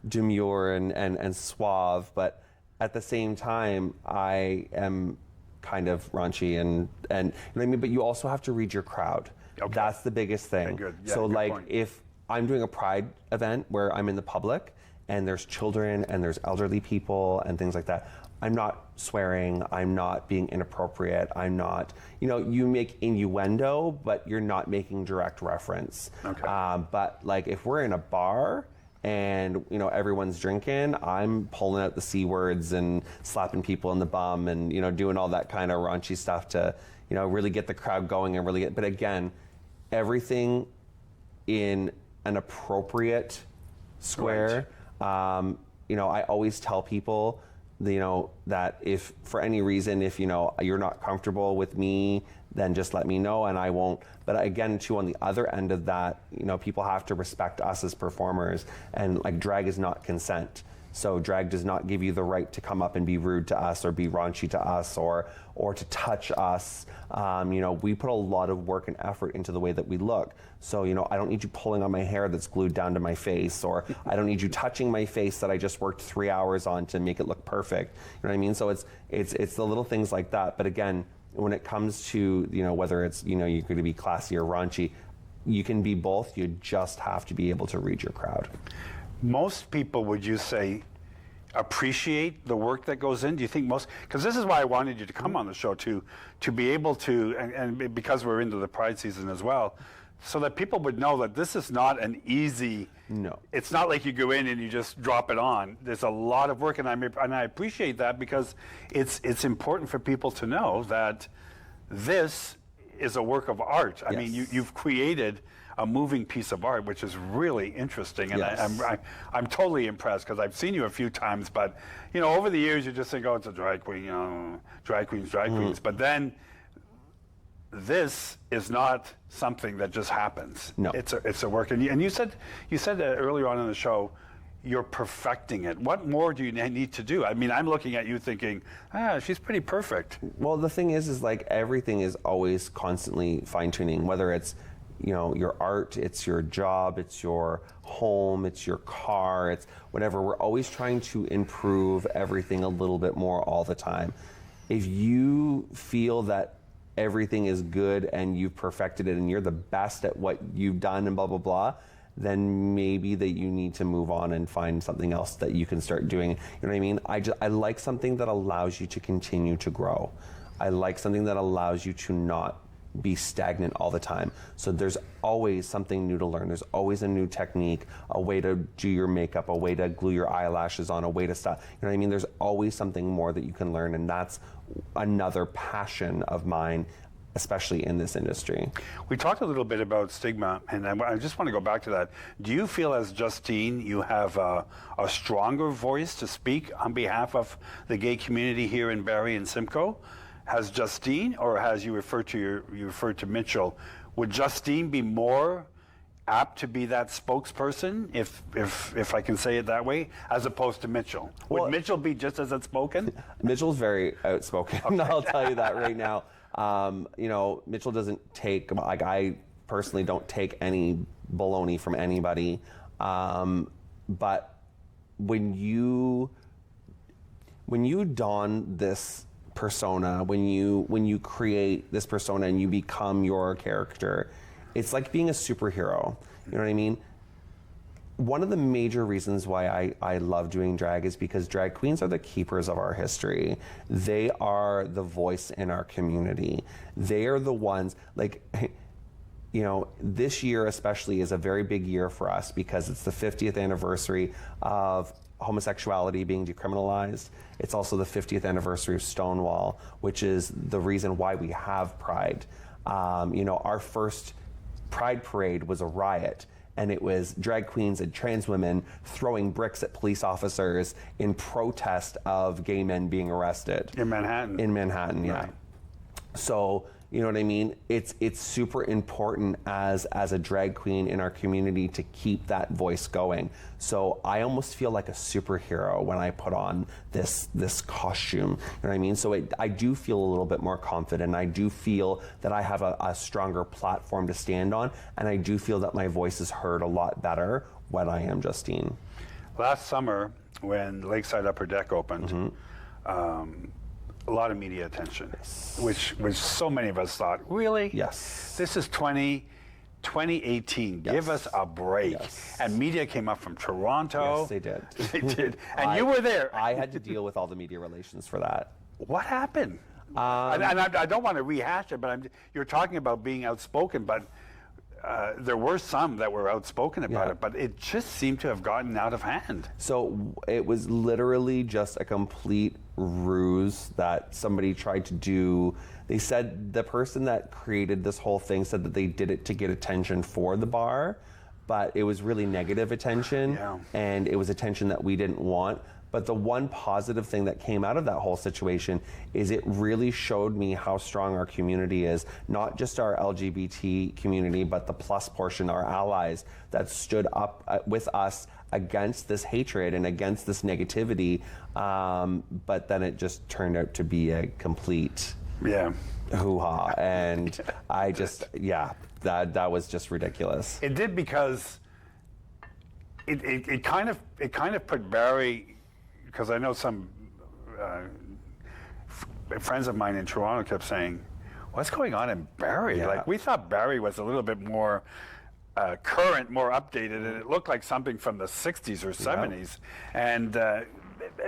demure and suave, but at the same time, I am kind of raunchy and you know what I mean? But you also have to read your crowd. Okay. That's the biggest thing. Okay, good. Yeah, so, good like, point. if I'm doing a Pride event where I'm in the public and there's children and there's elderly people and things like that, I'm not swearing, I'm not being inappropriate, I'm not, you make innuendo, but you're not making direct reference. Okay. But like if we're in a bar and everyone's drinking, I'm pulling out the C words and slapping people in the bum and doing all that kind of raunchy stuff to really get the crowd going and really get, but again, everything in an appropriate square. Right. I always tell people that if for any reason, if you're not comfortable with me, then just let me know and I won't. But again, too, on the other end of that, people have to respect us as performers, and like drag is not consent. So drag does not give you the right to come up and be rude to us or be raunchy to us or to touch us. We put a lot of work and effort into the way that we look. So, I don't need you pulling on my hair that's glued down to my face, or I don't need you touching my face that I just worked 3 hours on to make it look perfect. You know what I mean? So it's the little things like that. But again, when it comes to, whether it's, you're going to be classy or raunchy, you can be both. You just have to be able to read your crowd. Most people, would you say, appreciate the work that goes in? Do you think most, because this is why I wanted you to come on the show, to be able to, and because we're into the Pride season as well, so that people would know that this is not an easy, no. It's not like you go in and you just drop it on. There's a lot of work, and I appreciate that, because it's important for people to know that this is a work of art. I mean, you've created a moving piece of art, which is really interesting, and yes. I'm totally impressed, because I've seen you a few times, but over the years you just think, oh, it's a drag queen, drag queens, but then this is not something that just happens. No, it's a work, and you said earlier on in the show, you're perfecting it. What more do you need to do? I mean, I'm looking at you thinking, she's pretty perfect. Well, the thing is like everything is always constantly fine-tuning, whether it's your art, it's your job, it's your home, it's your car, it's whatever. We're always trying to improve everything a little bit more all the time. If you feel that everything is good and you've perfected it and you're the best at what you've done and blah, blah, blah, then maybe that you need to move on and find something else that you can start doing. You know what I mean? I like something that allows you to continue to grow. I like something that allows you to not be stagnant all the time. So there's always something new to learn. There's always a new technique, a way to do your makeup, a way to glue your eyelashes on, a way to stop. You know what I mean? There's always something more that you can learn, and that's another passion of mine, especially in this industry. We talked a little bit about stigma, and I just want to go back to that. Do you feel, as Justine, you have a stronger voice to speak on behalf of the gay community here in Barrie and Simcoe? Has Justine, or as you referred to Mitchell, would Justine be more apt to be that spokesperson, if I can say it that way, as opposed to Mitchell? Would Mitchell be just as outspoken? Mitchell's very outspoken. Okay. I'll tell you that right now. Mitchell doesn't take, like, personally don't take any baloney from anybody. But when you don this persona, when you create this persona and you become your character, it's like being a superhero. You know what I mean? One of the major reasons why I love doing drag is because drag queens are the keepers of our history. They are the voice in our community. They are the ones, like, you know, this year especially is a very big year for us because it's the 50th anniversary of homosexuality being decriminalized. It's also the 50th anniversary of Stonewall, which is the reason why we have Pride. You know, our first Pride parade was a riot, and it was drag queens and trans women throwing bricks at police officers in protest of gay men being arrested. In Manhattan. In Manhattan, yeah. Right. So, you know what I mean? It's super important as a drag queen in our community to keep that voice going. So I almost feel like a superhero when I put on this costume. You know what I mean? So I do feel a little bit more confident. I do feel that I have a stronger platform to stand on, and I do feel that my voice is heard a lot better when I am Justine. Last summer, when Lakeside Upper Deck opened, a lot of media attention, which so many of us thought, really? Yes. This is 2018. Yes. Give us a break. Yes. And media came up from Toronto. Yes, they did. They did. And you were there. I had to deal with all the media relations for that. What happened? And I don't want to rehash it, but you're talking about being outspoken, but there were some that were outspoken about it, but it just seemed to have gotten out of hand. So it was literally just a complete ruse that somebody tried to do. They said the person that created this whole thing said that they did it to get attention for the bar, but it was really negative attention, and it was attention that we didn't want. But the one positive thing that came out of that whole situation is it really showed me how strong our community is, not just our LGBT community, but the plus portion, our allies that stood up with us against this hatred and against this negativity. But then it just turned out to be a complete hoo-ha. And I just, that was just ridiculous. It did, because it kind of put Barrie, because I know some friends of mine in Toronto kept saying, what's going on in Barrie? Like, we thought Barrie was a little bit more current, more updated, and it looked like something from the 60s or 70s. And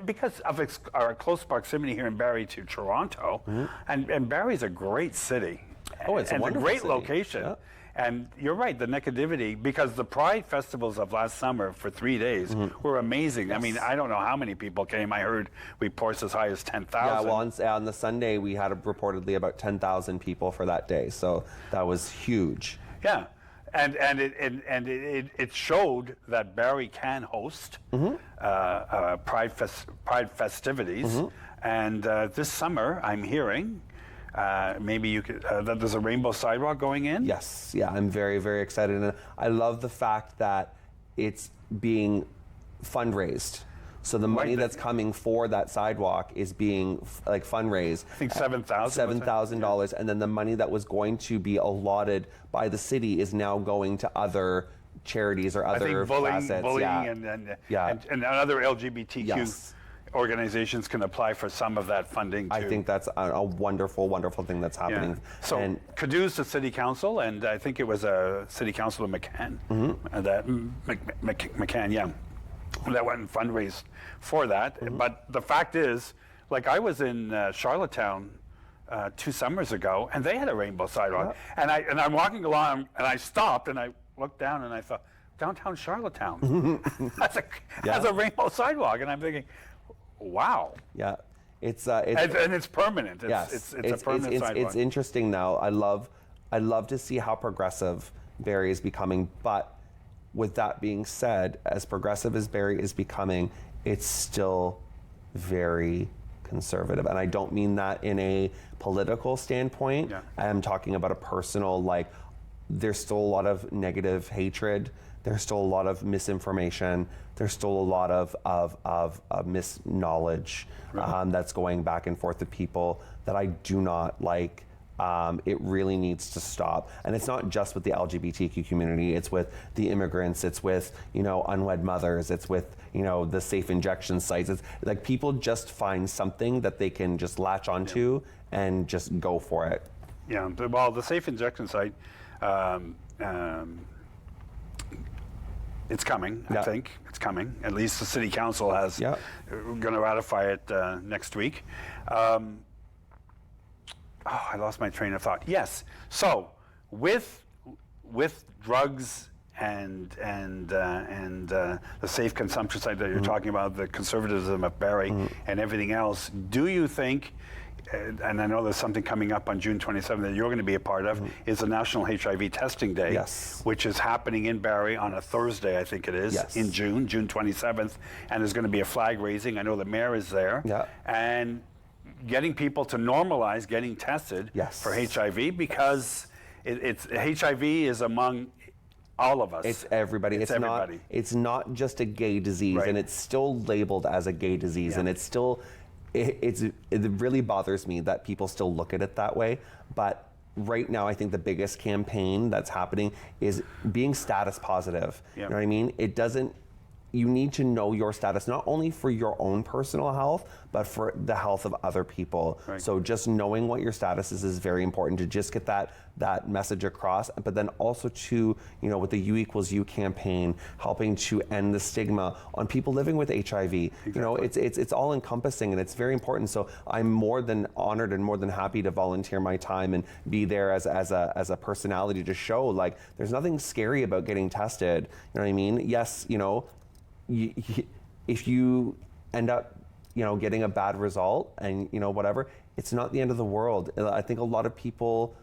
because of our close proximity here in Barrie to Toronto, and Barrie's a great city. Oh, it's a wonderful great city. location. Yeah. And you're right, the negativity, because the Pride festivals of last summer for 3 days were amazing. Yes. I mean, I don't know how many people came. I heard reports as high as 10,000. Yeah, well, on the Sunday, we had reportedly about 10,000 people for that day. So that was huge. Yeah. And it showed that Barrie can host Pride festivities. And this summer, I'm hearing, maybe you could, that there's a rainbow sidewalk going in? Yes, yeah, I'm very, very excited. And I love the fact that it's being fundraised. So the money that's coming for that sidewalk is being fundraised. I think $7,000. $7,000, and then the money that was going to be allotted by the city is now going to other charities or other bullying facets. And other LGBTQ organizations can apply for some of that funding too. I think that's a wonderful, wonderful thing that's happening. Yeah. So Caduce, the city council, and I think it was a city council of McCann, McCann, that went and fundraised for that. But the fact is, like, I was in Charlottetown 2 summers ago, and they had a rainbow sidewalk. And I'm walking along, and I stopped, and I looked down, and I thought, downtown Charlottetown has a rainbow sidewalk, and I'm thinking, wow. Yeah, it's and it's permanent. It's a permanent sidewalk. It's interesting now. I love to see how progressive Barrie is becoming, but with that being said, as progressive as Barrie is becoming, it's still very conservative. And I don't mean that in a political standpoint. I am talking about a personal, there's still a lot of negative hatred. There's still a lot of misinformation. There's still a lot of misknowledge that's going back and forth to people that I do not like. It really needs to stop. And it's not just with the LGBTQ community, it's with the immigrants, it's with, unwed mothers, it's with, the safe injection sites. It's like people just find something that they can just latch onto and just go for it. Yeah, well, the safe injection site, it's coming, I think. It's coming. At least the city council has going to ratify it next week. I lost my train of thought. Yes. So with drugs and the safe consumption site that you're talking about, the conservatism of Barrie and everything else, do you think, and I know there's something coming up on June 27th that you're going to be a part of, is the National HIV Testing Day, which is happening in Barrie on a Thursday, I think it is, in June 27th, and there's going to be a flag raising. I know the mayor is there. And getting people to normalize getting tested for HIV, because it's HIV is among all of us. It's everybody. It's everybody. It's not just a gay disease, and it's still labeled as a gay disease, and it's still. It really bothers me that people still look at it that way. But right now, I think the biggest campaign that's happening is being status positive. You know what I mean? It doesn't. You need to know your status, not only for your own personal health, but for the health of other people. So just knowing what your status is very important to just get that message across. But then also to, with the U equals U campaign, helping to end the stigma on people living with HIV. It's all encompassing, and it's very important. So I'm more than honored and more than happy to volunteer my time and be there as a personality to show, like, there's nothing scary about getting tested. You know what I mean? Yes, if you end up, getting a bad result and, whatever, it's not the end of the world. I think a lot of people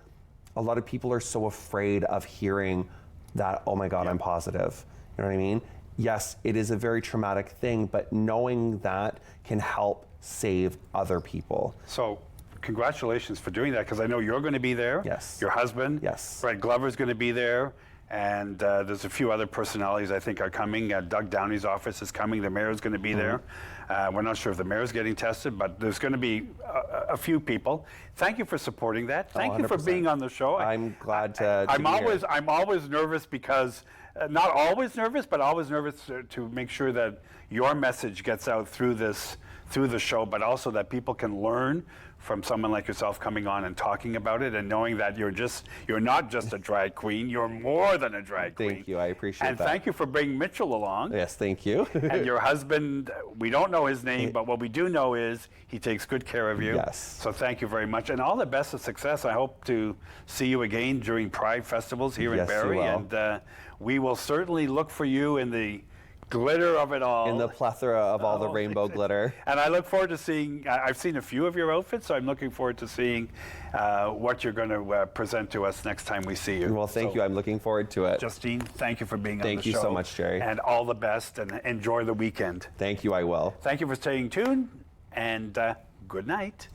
are so afraid of hearing that, oh my God, I'm positive. You know what I mean? Yes, it is a very traumatic thing, but knowing that can help save other people. So congratulations for doing that, because I know you're going to be there. Yes. Your husband. Yes. Fred Glover's going to be there. And there's a few other personalities I think are coming. Doug Downey's office is coming. The mayor's going to be there. We're not sure if the mayor's getting tested, but there's going to be a few people. Thank you for supporting that. Thank you for being on the show. I'm glad to I'm be here. I'm always nervous because, not always nervous, but always nervous to make sure that your message gets out through the show, but also that people can learn from someone like yourself coming on and talking about it, and knowing that you're not just a drag queen, you're more than a drag queen. Thank you, I appreciate that. And thank you for bringing Mitchell along. Yes, thank you. And your husband, we don't know his name, but what we do know is he takes good care of you. Yes. So thank you very much, and all the best of success. I hope to see you again during Pride festivals here in Barrie, and we will certainly look for you in the glitter of it all. In the plethora of all the rainbow glitter. And I look forward to seeing, I've seen a few of your outfits, so I'm looking forward to seeing what you're going to present to us next time we see you. Well, thank you. I'm looking forward to it. Justine, thank you for being on the show. Thank you so much, Gerry. And all the best, and enjoy the weekend. Thank you, I will. Thank you for staying tuned, and good night.